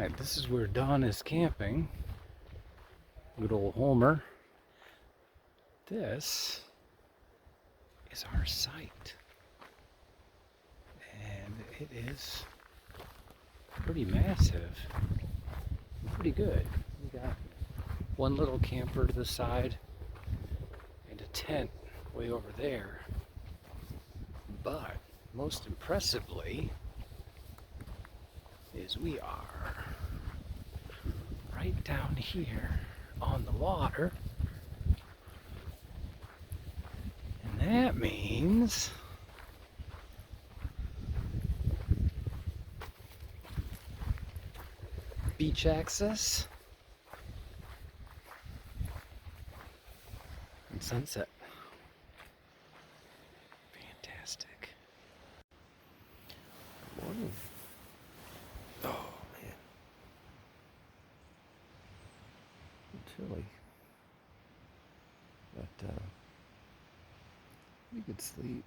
Alright, this is where Dawn is camping. Good old Homer. This is our site. And it is pretty massive. Pretty good. We got one little camper to the side and a tent way over there. But most impressively is we are right down here on the water, and that means beach access and sunset. Fantastic. Good morning. Oh man, chilly, but we could sleep.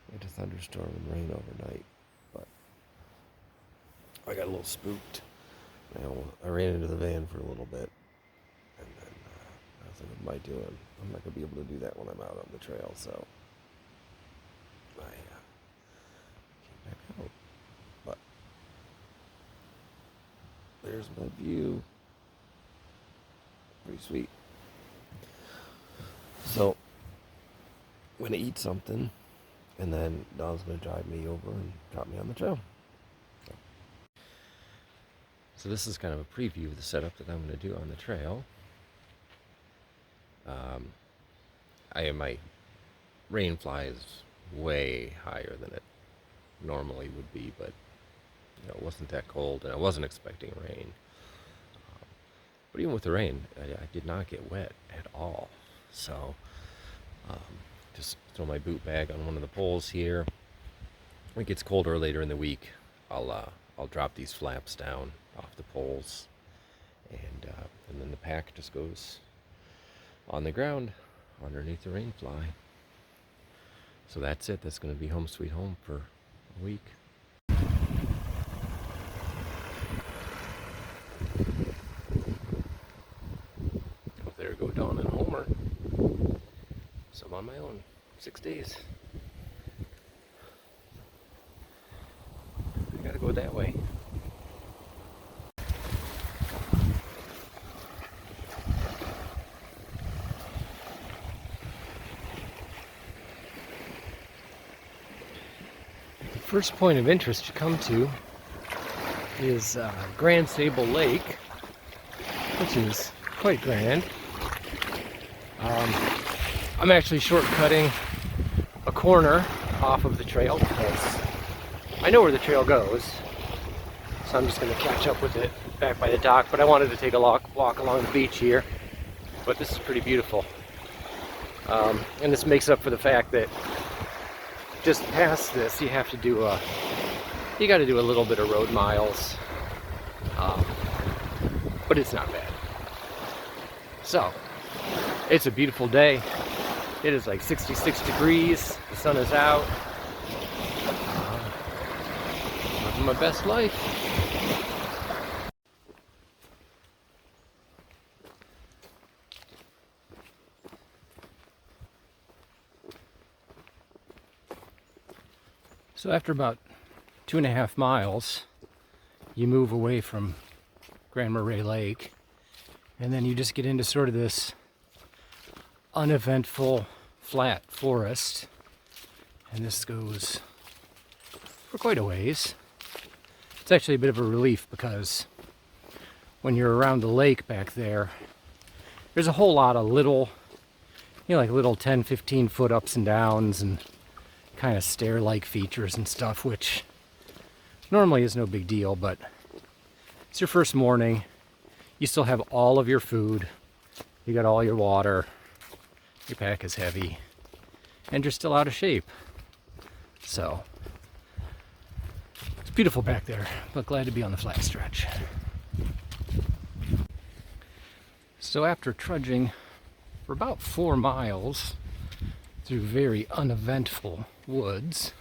We had a thunderstorm and rain overnight, but I got a little spooked. I ran into the van for a little bit, and then I was like, what am I doing? I'm not going to be able to do that when I'm out on the trail, so I came back out. But there's my view. Pretty sweet. So I'm going to eat something, and then Dawn's going to drive me over and drop me on the trail. So this is kind of a preview of the setup that I'm going to do on the trail. My rain fly is way higher than it normally would be, but it wasn't that cold, and I wasn't expecting rain. But even with the rain, I did not get wet at all. So just throw my boot bag on one of the poles here. When it gets colder later in the week, I'll drop these flaps down off the poles, and then the pack just goes on the ground underneath the rain fly. So that's it. That's going to be home sweet home for a week. Oh, there go Dawn and Homer. So I'm on my own. 6 days. I gotta go that way. The first point of interest to come to is Grand Sable Lake, which is quite grand. I'm actually shortcutting a corner off of the trail because I know where the trail goes, so I'm just going to catch up with it back by the dock. But I wanted to take a walk along the beach here, but this is pretty beautiful, and this makes up for the fact that just past this you have to do you got to do a little bit of road miles, but it's not bad. So it's a beautiful day. It is like 66 degrees. The sun is out. Living my best life. So after about 2.5 miles, you move away from Grand Marais Lake, and then you just get into sort of this uneventful flat forest, and this goes for quite a ways. It's actually a bit of a relief because when you're around the lake back there, there's a whole lot of little, like little 10-15 foot ups and downs and kind of stair-like features and stuff, which normally is no big deal, but it's your first morning. You still have all of your food, you got all your water, your pack is heavy, and you're still out of shape. So it's beautiful back there, but glad to be on the flat stretch. So after trudging for about 4 miles through very uneventful woods,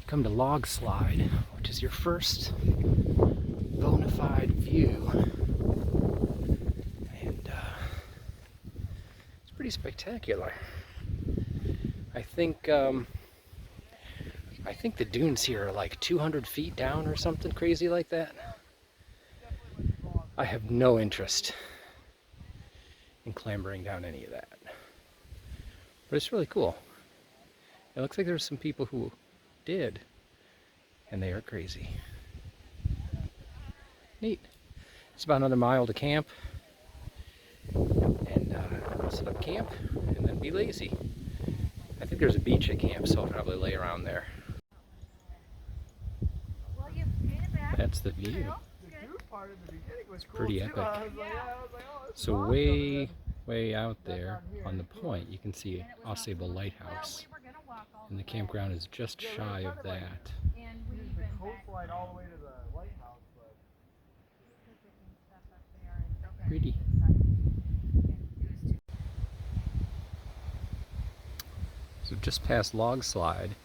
come to Log Slide, which is your first bona fide view. And it's pretty spectacular. I think the dunes here are like 200 feet down or something crazy like that. I have no interest in clambering down any of that. But it's really cool. It looks like there's some people who did, and they are crazy. Neat. It's about another mile to camp, and set up camp, and then be lazy. I think there's a beach at camp, so I'll probably lay around there. That's the view. It's pretty epic. So way out there on the point, you can see Ausable Lighthouse, and the campground is just shy of that. Pretty. So just past Log Slide,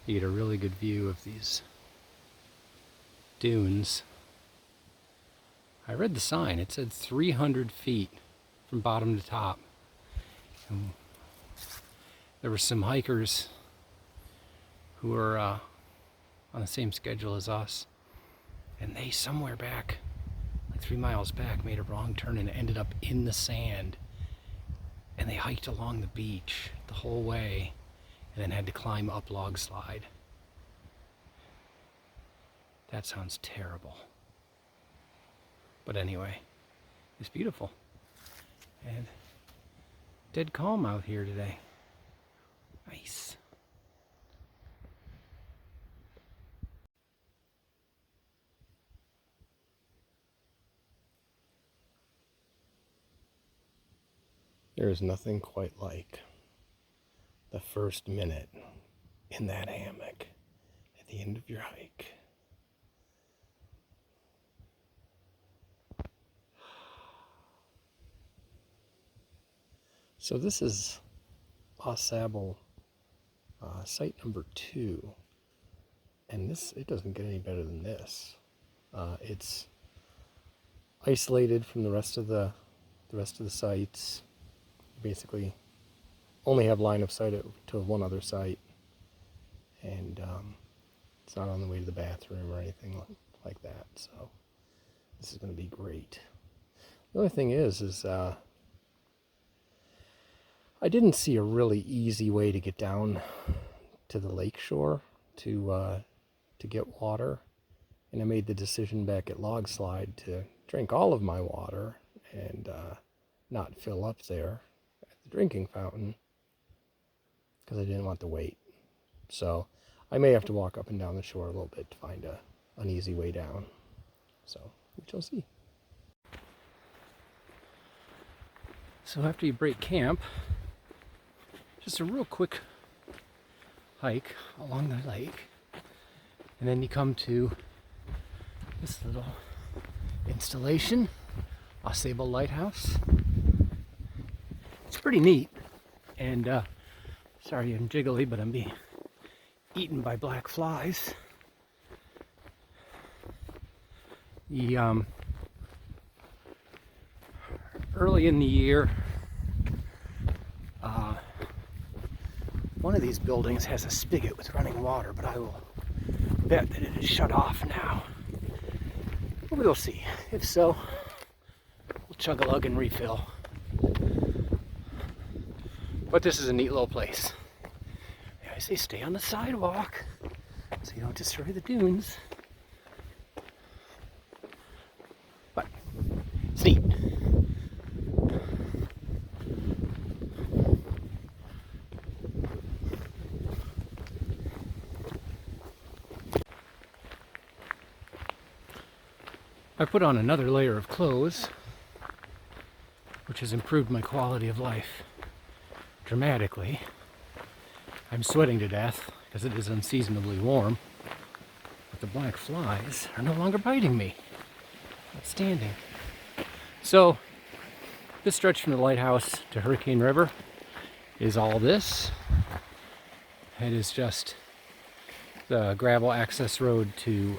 you get a really good view of these dunes. I read the sign, it said 300 feet from bottom to top. And there were some hikers who were on the same schedule as us, and they somewhere back, like 3 miles back, made a wrong turn and ended up in the sand, and they hiked along the beach the whole way and then had to climb up Log Slide. That sounds terrible. But anyway, it's beautiful. And dead calm out here today. Nice. There is nothing quite like the first minute in that hammock at the end of your hike. So this is Ausable site number 2, and it doesn't get any better than this. It's isolated from the rest of the sites. You basically only have line of sight to one other site, and it's not on the way to the bathroom or anything like that. So this is going to be great. The only thing is I didn't see a really easy way to get down to the lake shore to get water, and I made the decision back at Log Slide to drink all of my water and not fill up there at the drinking fountain because I didn't want to wait. So I may have to walk up and down the shore a little bit to find an easy way down. So we shall see. So after you break camp, just a real quick hike along the lake, and then you come to this little installation, Ausable Lighthouse. It's pretty neat, and sorry I'm jiggly, but I'm being eaten by black flies. The early in the year, one of these buildings has a spigot with running water, but I will bet that it is shut off now. But we'll see. If so, we'll chug a lug and refill. But this is a neat little place. I say stay on the sidewalk so you don't destroy the dunes. But it's neat. I put on another layer of clothes, which has improved my quality of life dramatically. I'm sweating to death because it is unseasonably warm, but the black flies are no longer biting me. Outstanding. So this stretch from the lighthouse to Hurricane River is all this. It is just the gravel access road to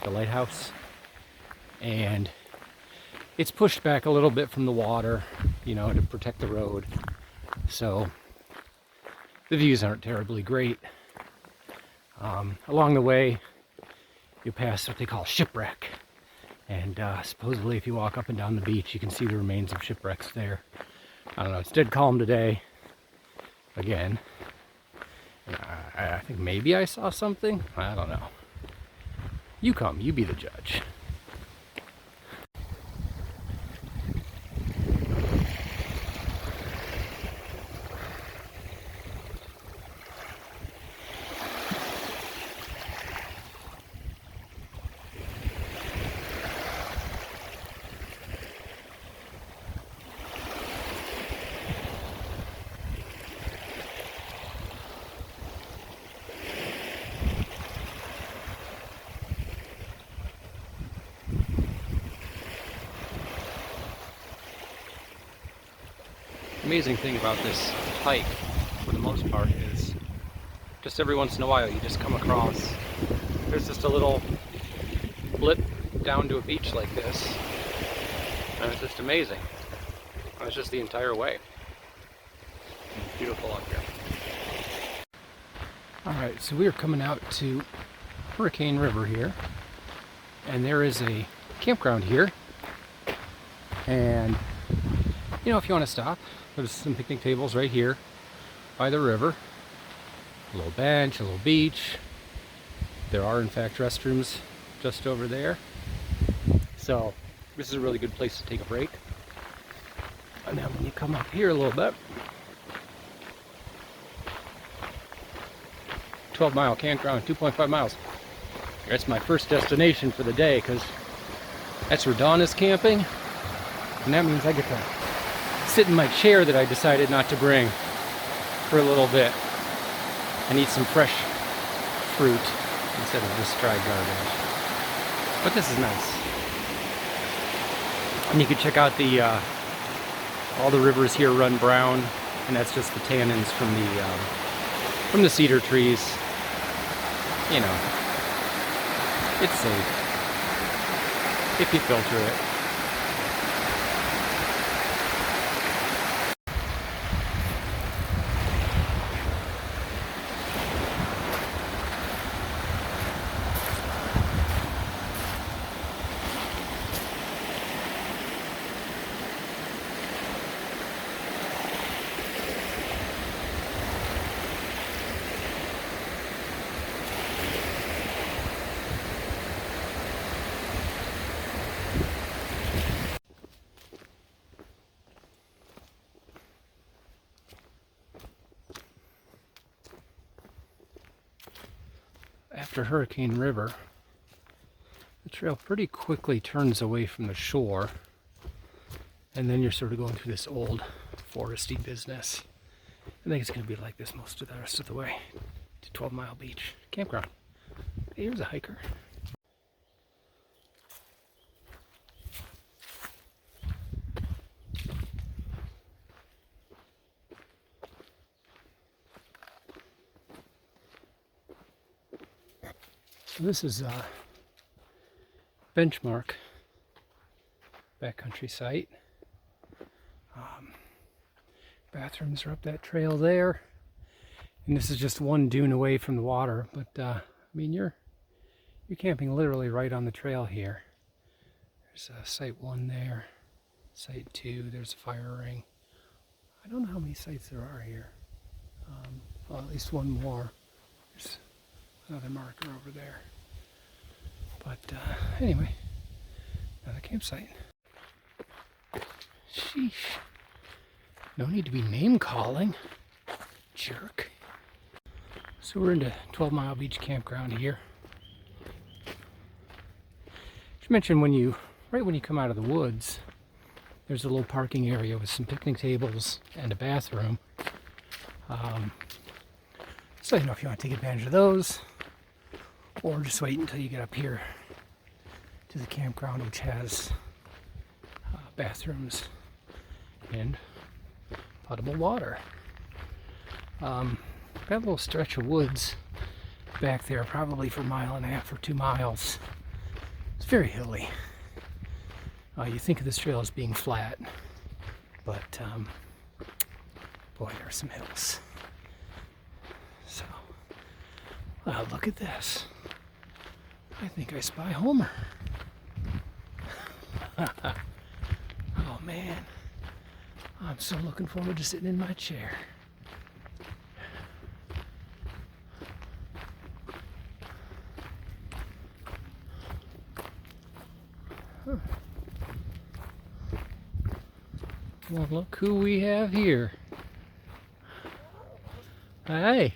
the lighthouse, and it's pushed back a little bit from the water, you know, to protect the road. So the views aren't terribly great. Along the way, you pass what they call shipwreck. And supposedly if you walk up and down the beach, you can see the remains of shipwrecks there. I don't know, it's dead calm today. Again. I think maybe I saw something. I don't know. You come, you be the judge. Amazing thing about this hike, for the most part, is just every once in a while you just come across, there's just a little blip down to a beach like this, and it's just amazing. And it's just the entire way. It's beautiful up here. Alright, so we are coming out to Hurricane River here, and there is a campground here, and you know, if you want to stop, there's some picnic tables right here by the river. A little bench, a little beach. There are, in fact, restrooms just over there. So this is a really good place to take a break. And then when you come up here a little bit, 12-mile campground, 2.5 miles. That's my first destination for the day, because that's where Dawn is camping. And that means I get to sit in my chair that I decided not to bring for a little bit and eat some fresh fruit instead of this dry garbage. But this is nice. And you can check out the all the rivers here run brown, and that's just the tannins from the cedar trees. You know, it's safe if you filter it. After Hurricane River, the trail pretty quickly turns away from the shore, and then you're sort of going through this old foresty business. I think it's going to be like this most of the rest of the way to 12-mile Beach campground. Hey, here's a hiker. So this is a Benchmark backcountry site. Bathrooms are up that trail there, and this is just one dune away from the water. But I mean, you're camping literally right on the trail here. There's site 1 there, site 2. There's a fire ring. I don't know how many sites there are here. Well, at least one more. There's another marker over there. But anyway, another campsite. Sheesh. No need to be name calling. Jerk. So we're into 12-mile Beach campground here. Just mention right when you come out of the woods, there's a little parking area with some picnic tables and a bathroom. So you know, if you want to take advantage of those, or just wait until you get up here to the campground, which has bathrooms and potable water. That little stretch of woods back there, probably for 1.5 or 2 miles. It's very hilly. You think of this trail as being flat, but boy, there are some hills. So, look at this. I think I spy Homer. Oh man, I'm so looking forward to sitting in my chair. Well, look who we have here. Hi.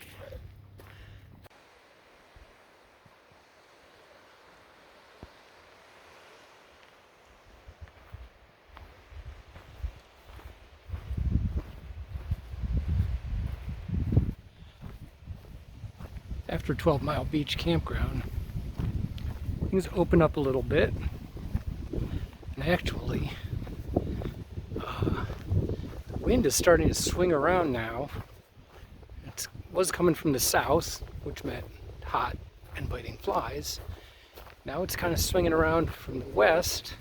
After 12-Mile Beach campground, things open up a little bit. And actually, the wind is starting to swing around now. It was coming from the south, which meant hot and biting flies. Now it's kind of swinging around from the west.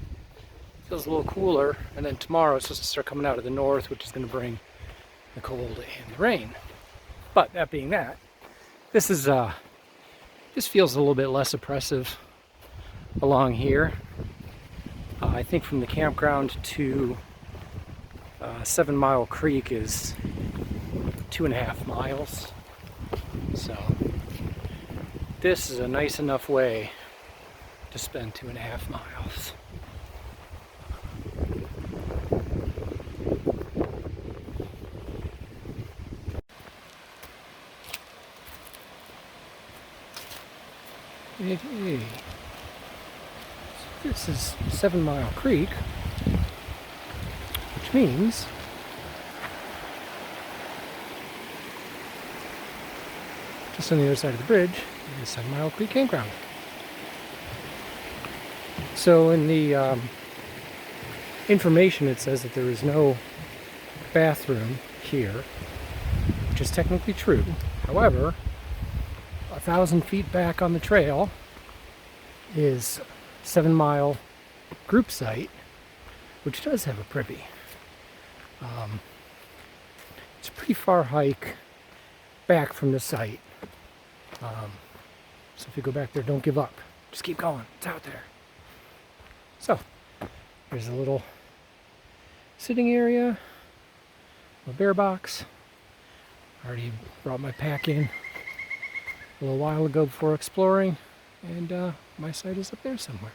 Feels a little cooler, and then tomorrow it's supposed to start coming out of the north, which is going to bring the cold and the rain. But that being that, this feels a little bit less oppressive along here. I think from the campground to 7 Mile Creek is 2.5 miles. So this is a nice enough way to spend 2.5 miles. Hey. So this is 7 Mile Creek, which means just on the other side of the bridge is 7 Mile Creek Campground. So in the information it says that there is no bathroom here, which is technically true. However, 1,000 feet back on the trail is 7 Mile group site, which does have a privy. It's a pretty far hike back from the site. So if you go back there, don't give up. Just keep going. It's out there. So there's a little sitting area, a bear box. I already brought my pack in a little while ago before exploring, and my site is up there somewhere.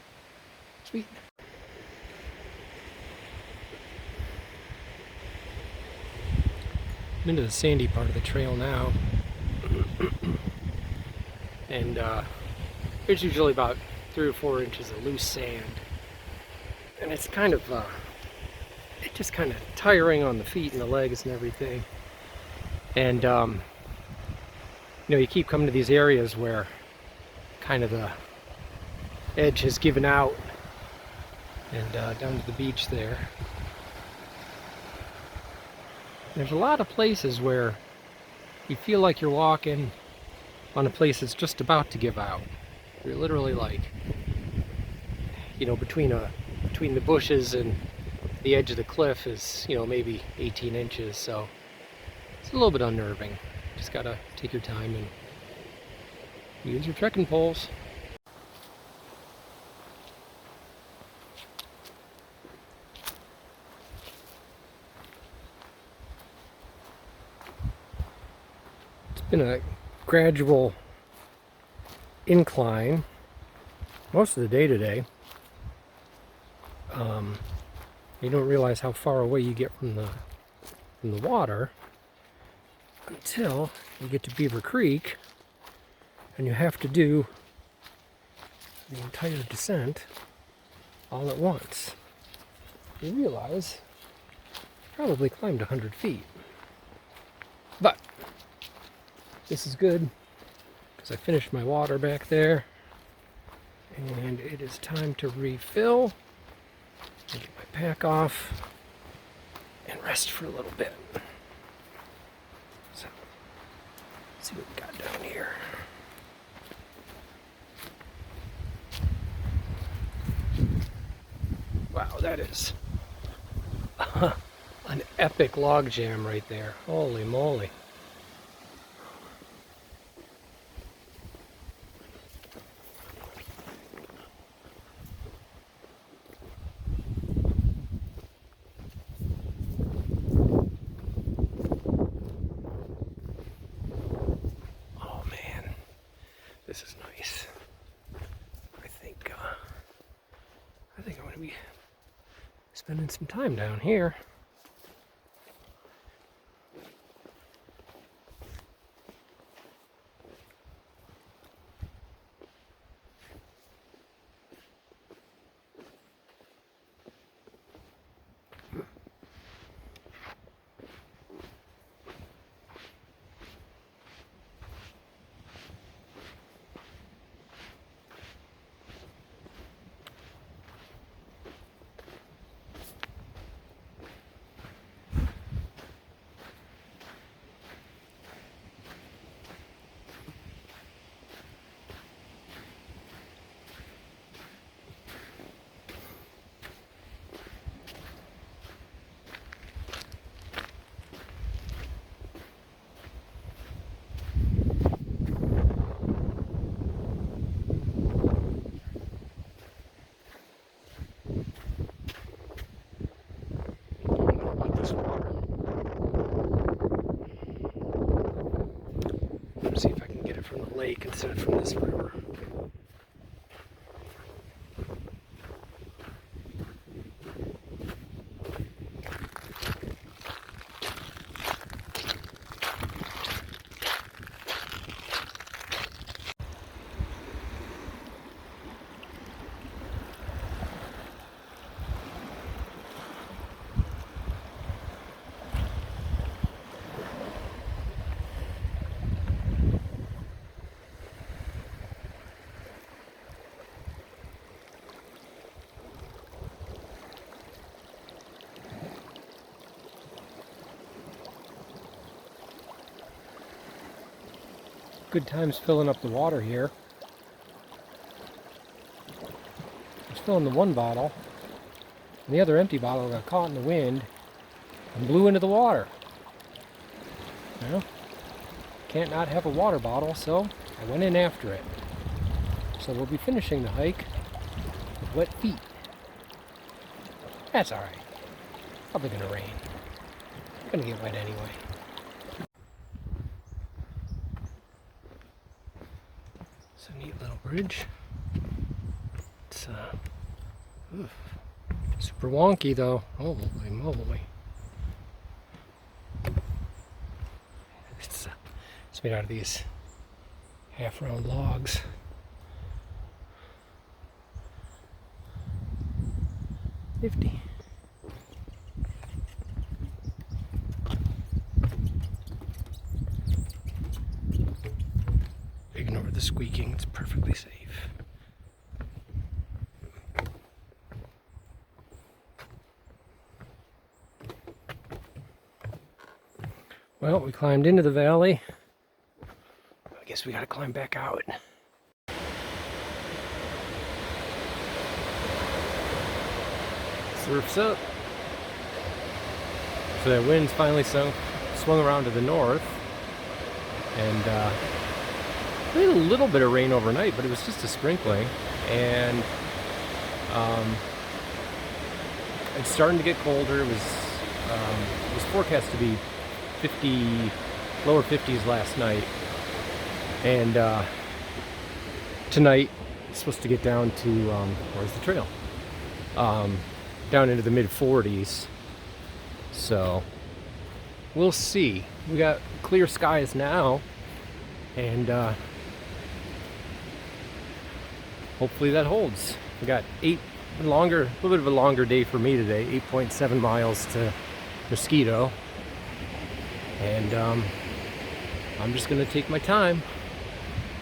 Sweet. I'm into the sandy part of the trail now, and there's usually about 3 or 4 inches of loose sand, and it's kind of just kind of tiring on the feet and the legs and everything. And you keep coming to these areas where kind of the edge has given out, and down to the beach there. There's a lot of places where you feel like you're walking on a place that's just about to give out. You're literally like, between the bushes and the edge of the cliff is, maybe 18 inches, so it's a little bit unnerving. Just gotta take your time and use your trekking poles. It's been a gradual incline most of the day today. You don't realize how far away you get from the water until you get to Beaver Creek, and you have to do the entire descent all at once. You realize you probably climbed 100 feet. But this is good because I finished my water back there, and it is time to refill and get my pack off and rest for a little bit. So, let's see what we got down here. That is an epic log jam right there. Holy moly. Oh man, this is nice. I think I'm going to be spending some time down here. See if I can get it from the lake instead of from this river. Good times filling up the water here. I was filling the one bottle, and the other empty bottle got caught in the wind and blew into the water. Well, can't not have a water bottle, so I went in after it. So we'll be finishing the hike with wet feet. That's alright. Probably gonna rain. Gonna get wet anyway. It's a neat little bridge. It's super wonky though. Holy moly. It's made out of these half-round logs. Nifty. Ignore the squeaking, it's perfectly safe. Well, we climbed into the valley. I guess we gotta climb back out. Surf's up. So that wind's finally swung around to the north. And we had a little bit of rain overnight, but it was just a sprinkling. And it's starting to get colder. It was forecast to be lower 50s last night. And tonight it's supposed to get down to, where's the trail? Down into the mid 40s. So we'll see. We got clear skies now, and hopefully that holds. We got a little bit of a longer day for me today. 8.7 miles to Mosquito, and I'm just gonna take my time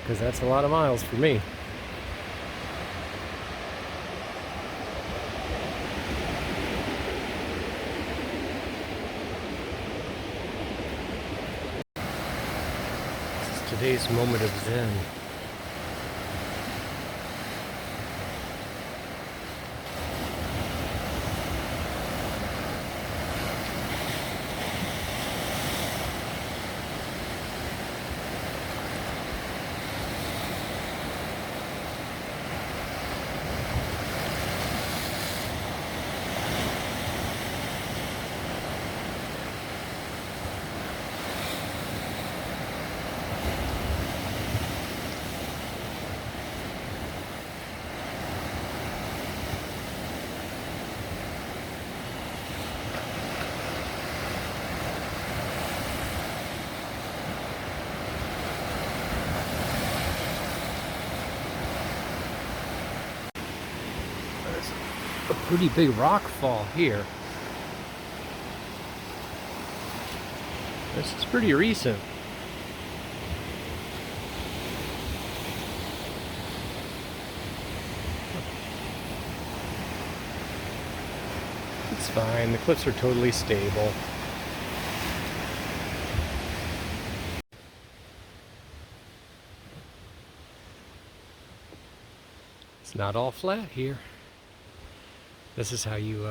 because that's a lot of miles for me. Today's moment of zen. a pretty big rock fall here. This is pretty recent. It's fine, the cliffs are totally stable. It's not all flat here. This is how you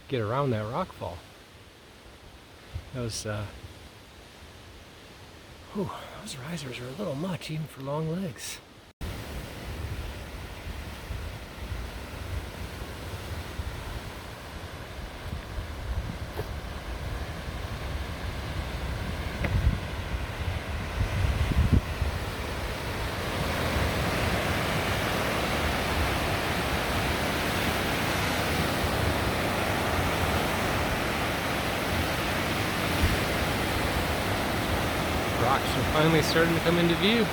get around that rock fall. Those risers are a little much even for long legs. Rocks are finally starting to come into view.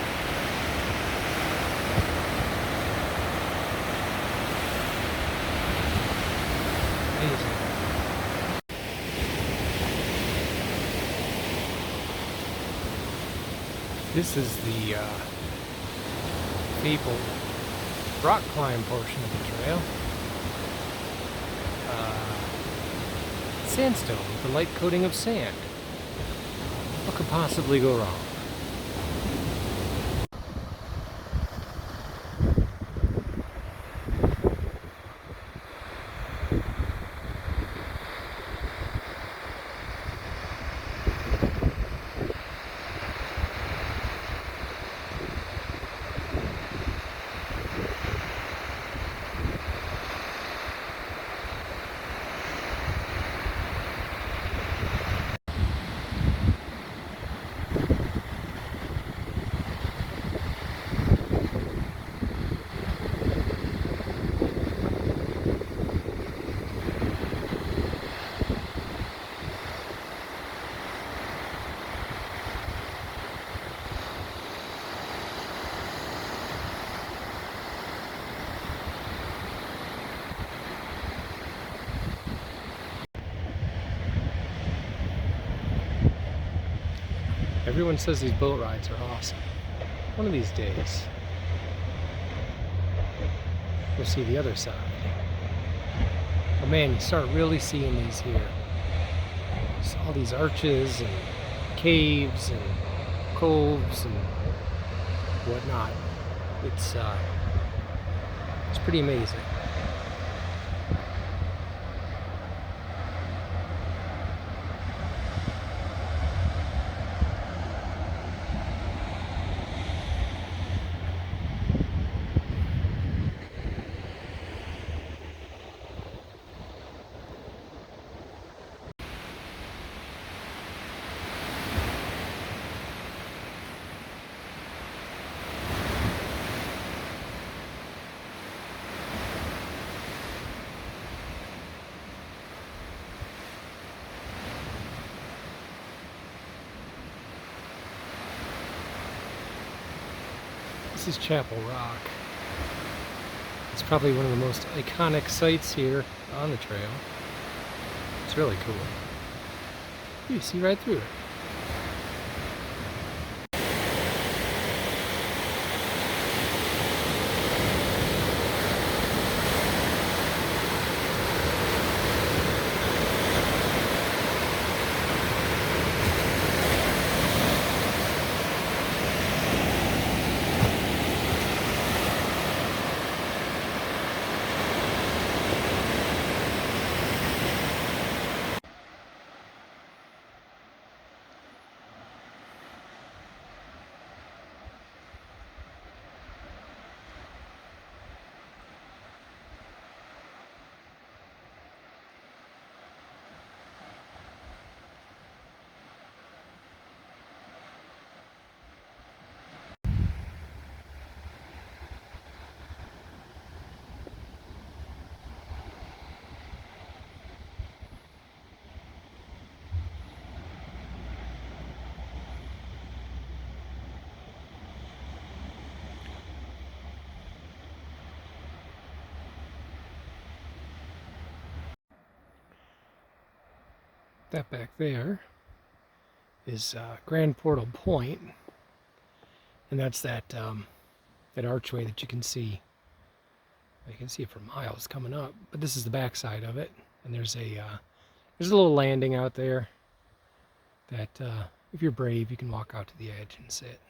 Amazing. This is the fabled rock climb portion of the trail. Sandstone with a light coating of sand. What could possibly go wrong? Everyone says these boat rides are awesome. One of these days, we'll see the other side. But man, you start really seeing these here. Just all these arches and caves and coves and whatnot. It's pretty amazing. This is Chapel Rock. It's probably one of the most iconic sites here on the trail. It's really cool. You see right through it. That back there is Grand Portal Point, and that's that that archway that you can see. You can see it for miles coming up, but this is the back side of it, and there's a little landing out there that if you're brave, you can walk out to the edge and sit.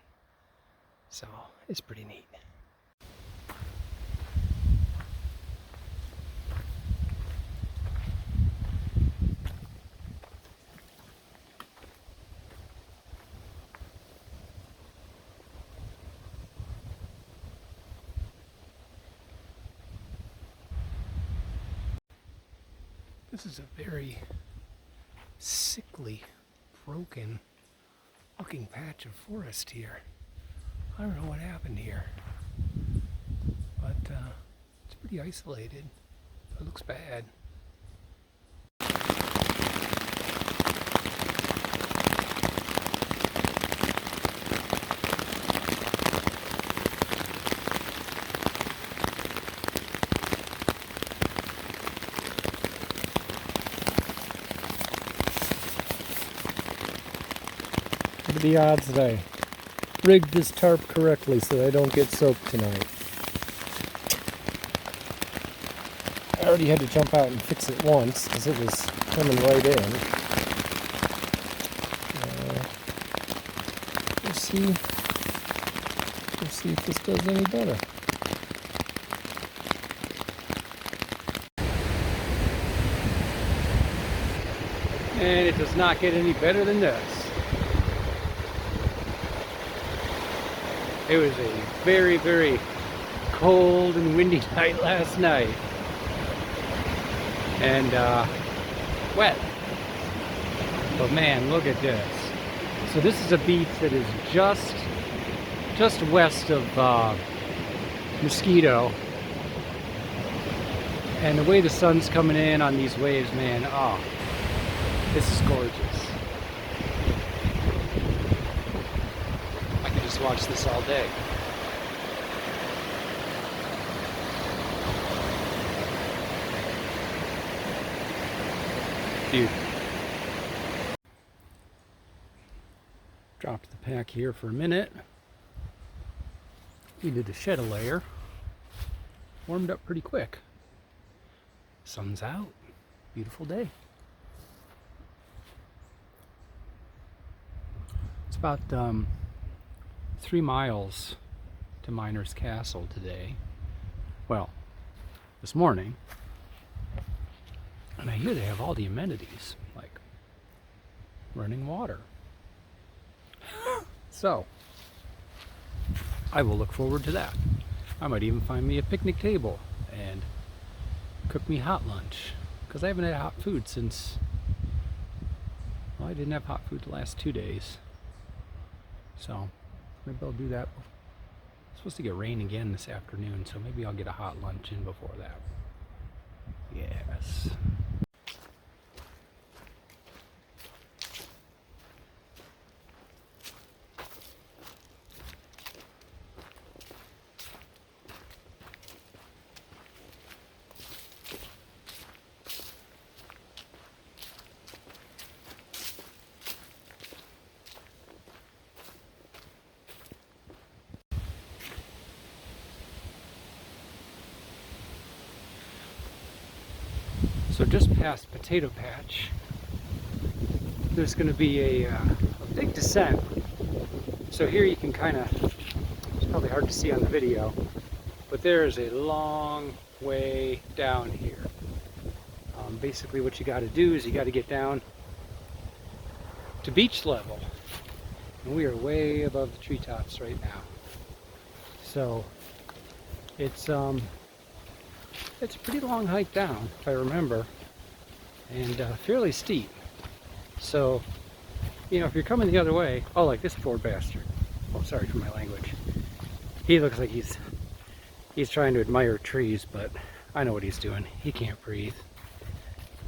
So it's pretty neat. This is a very sickly, broken looking patch of forest here. I don't know what happened here, but it's pretty isolated. It looks bad. What are the odds that I rigged this tarp correctly so that I don't get soaked tonight? I already had to jump out and fix it once because it was coming right in. We'll see if this does any better. And it does not get any better than this. It was a very, very cold and windy night last night. And wet. But man, look at this. So this is a beach that is just west of Mosquito. And the way the sun's coming in on these waves, man, oh, this is gorgeous. I could just watch this all day. Dude. Dropped the pack here for a minute. Needed to shed a layer. Warmed up pretty quick. Sun's out. Beautiful day. It's about 3 miles to Miners Castle today. Well, this morning. And I hear they have all the amenities, like running water. So, I will look forward to that. I might even find me a picnic table and cook me hot lunch. Because I haven't had hot food since, well, I didn't have hot food the last 2 days. So, maybe I'll do that. It's supposed to get rain again this afternoon, so maybe I'll get a hot lunch in before that. Yes. So just past Potato Patch, there's going to be a big descent. So here you can kind of, it's probably hard to see on the video, but there is a long way down here. Basically what you got to do is you got to get down to beach level. And we are way above the treetops right now. So it's a pretty long hike down, if I remember, and fairly steep. So, you know, if you're coming the other way, oh, like this poor bastard. Oh, sorry for my language. He looks like he's trying to admire trees, but I know what he's doing. He can't breathe.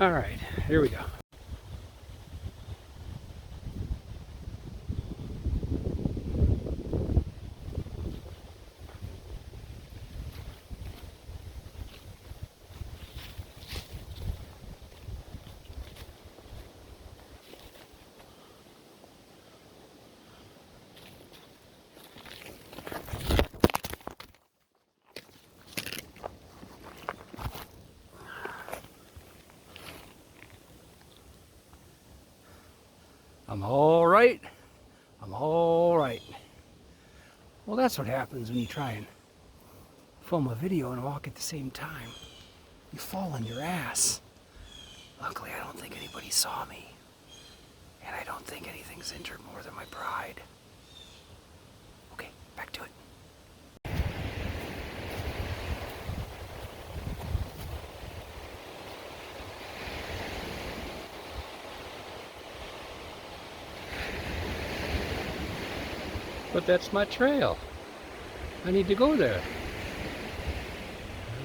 All right, here we go. I'm all right. I'm all right. Well, that's what happens when you try and film a video and walk at the same time. You fall on your ass. Luckily, I don't think anybody saw me. And I don't think anything's injured more than my pride. Okay, back to it. But that's my trail. I need to go there.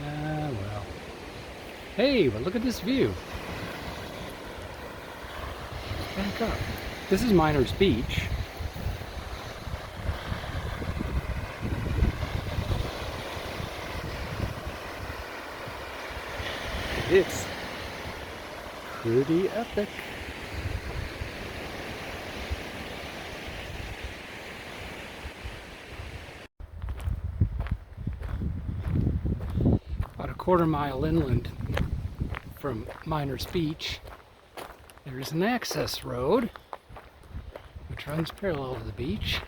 Ah, well. Hey, but look at this view. Back up. This is Miners Beach. It's pretty epic. About a quarter-mile inland from Miners Beach, there's an access road which runs parallel to the beach.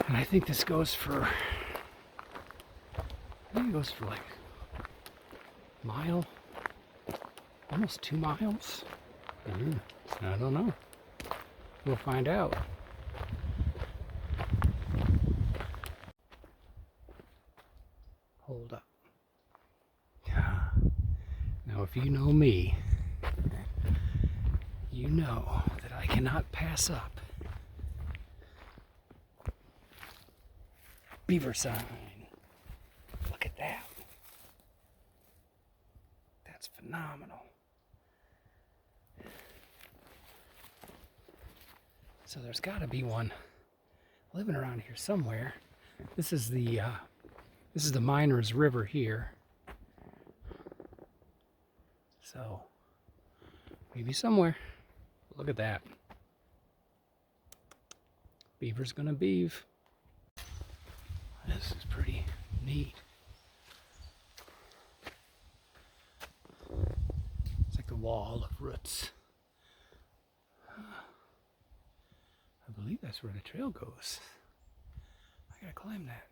And I think this goes for, like a mile, almost 2 miles. I don't know. We'll find out. Hold up. Now, if you know me, you know that I cannot pass up beaver sign. Look at that. That's phenomenal. So there's got to be one living around here somewhere. This is the Miners River here. So maybe somewhere. Look at that. Beaver's gonna beave. This is pretty neat. It's like the wall of roots. I believe that's where the trail goes. I gotta climb that.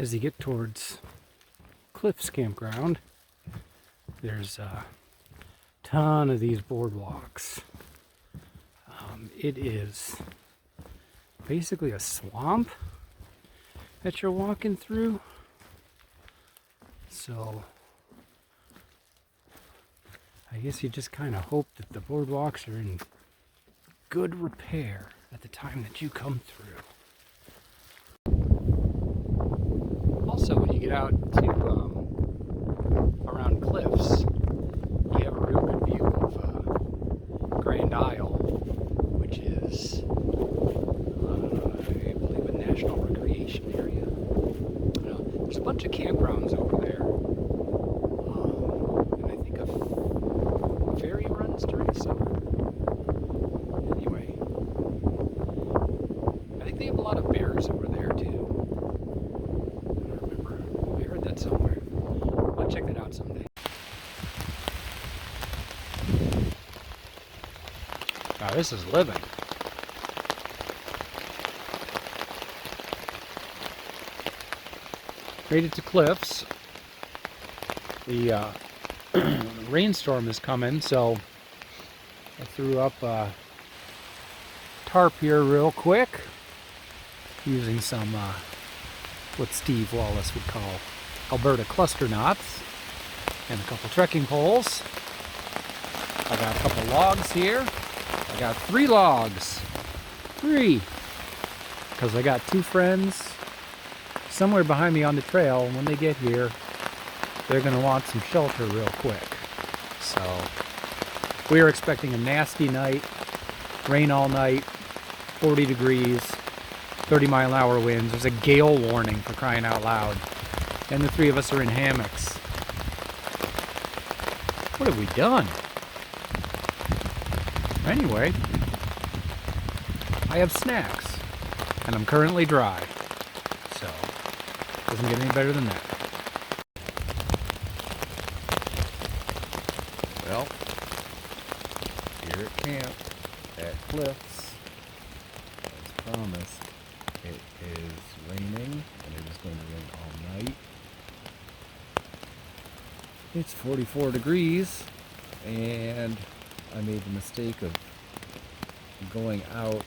As you get towards Cliff's campground, there's a ton of these boardwalks. It is basically a swamp that you're walking through. So I guess you just kind of hope that the boardwalks are in good repair at the time that you come through. Also, when you get out to around Cliffs, you have a real good view of Grand Isle, which is, I believe, a national recreation area. There's a bunch of campgrounds over there, and I think a ferry runs during the summer. Anyway, I think they have a lot of bears over there too. Somewhere. I'll check that out someday. Now this is living. Made it to Cliffs. The rainstorm is coming, so I threw up a tarp here real quick using some what Steve Wallace would call Alberta cluster knots and a couple trekking poles. I got a couple logs here. I got 3 logs. 3. Because I got 2 friends somewhere behind me on the trail, and when they get here, they're going to want some shelter real quick. So we are expecting a nasty night, rain all night, 40 degrees, 30-mile-an-hour winds. There's a gale warning, for crying out loud. And the 3 of us are in hammocks. What have we done? Anyway, I have snacks, and I'm currently dry. So, doesn't get any better than that. drifts. As promised, it is raining, and it is going to rain all night. It's 44 degrees, and I made the mistake of going out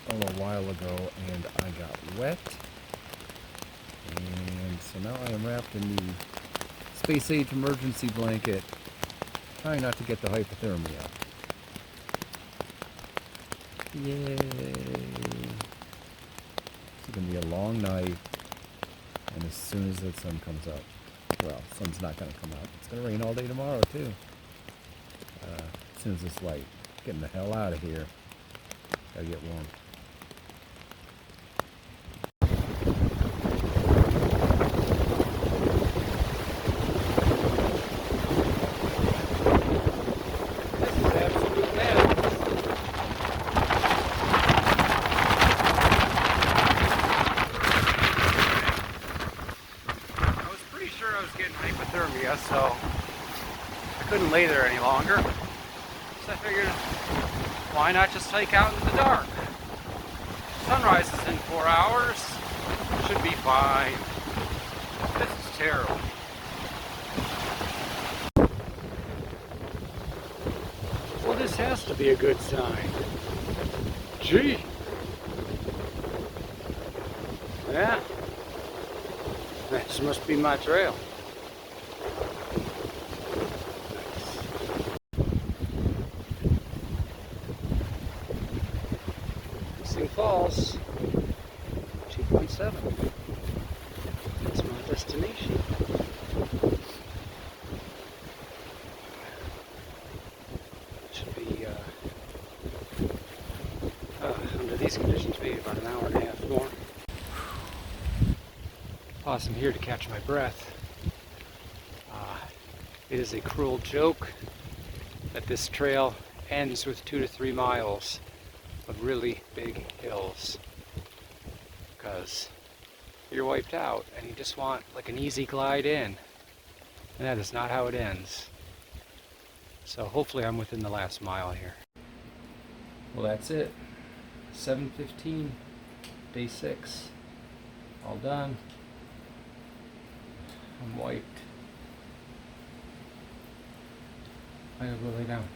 a while ago, and I got wet. And so now I am wrapped in the space age emergency blanket, trying not to get the hypothermia. Yay! It's going to be a long night, and as soon as the sun comes up, well, sun's not going to come out. It's going to rain all day tomorrow, too. As soon as it's light. Getting the hell out of here. Gotta get warm. This is absolute madness. I was pretty sure I was getting hypothermia, so I couldn't lay there any longer. So I figured, why not just hike out in the dark? Sunrise is in 4 hours. Should be fine. This is terrible. Well, this has to be a good sign. Gee. Yeah. This must be my trail. Munising Falls, 2.7. That's my destination. Should be, under these conditions, maybe about an hour and a half more. Awesome here to catch my breath. It is a cruel joke that this trail ends with 2 to 3 miles of really big hills, because you're wiped out and you just want like an easy glide in, and that is not how it ends. So hopefully I'm within the last mile here. Well, that's it. 7:15, day 6, all done. I'm wiped. I gotta go lay down.